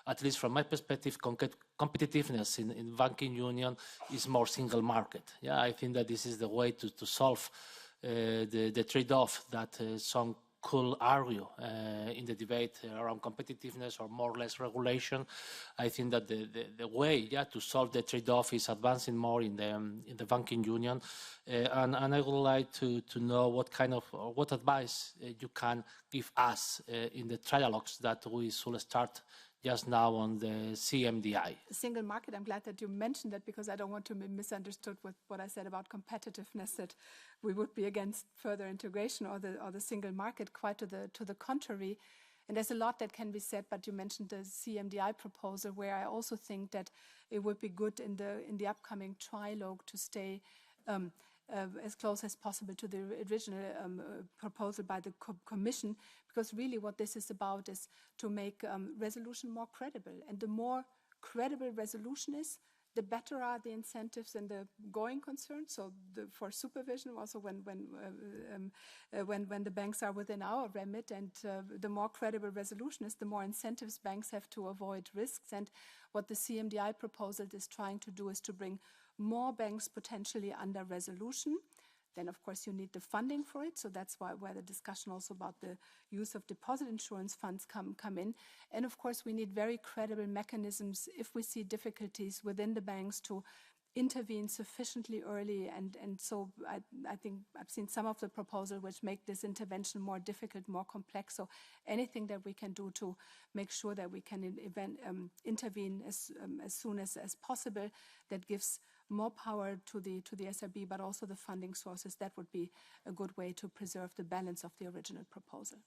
at least from my perspective, competitiveness in banking union is more single market. Yeah, I think that this is the way to solve the trade-off that some could argue in the debate around competitiveness or more or less regulation. I think that the way to solve the trade-off is advancing more in the banking union. And I would like to know what advice you can give us in the trialogues that we should start just now on the CMDI. The single market, I'm glad that you mentioned that, because I don't want to be misunderstood with what I said about competitiveness, that we would be against further integration or the single market. Quite to the contrary. And there's a lot that can be said, but you mentioned the CMDI proposal, where I also think that it would be good in the upcoming trilogue to stay as close as possible to the original proposal by the Commission, because really what this is about is to make resolution more credible. And the more credible resolution is, the better are the incentives and the going concern. So for supervision, also when the banks are within our remit, and the more credible resolution is, the more incentives banks have to avoid risks. And what the CMDI proposal is trying to do is to bring more banks potentially under resolution. Then, of course, you need the funding for it. So that's where the discussion also about the use of deposit insurance funds come in. And, of course, we need very credible mechanisms if we see difficulties within the banks to intervene sufficiently early. And so I think I've seen some of the proposals which make this intervention more difficult, more complex. So anything that we can do to make sure that we can intervene as soon as possible, that gives more power to the SRB, but also the funding sources, that would be a good way to preserve the balance of the original proposal.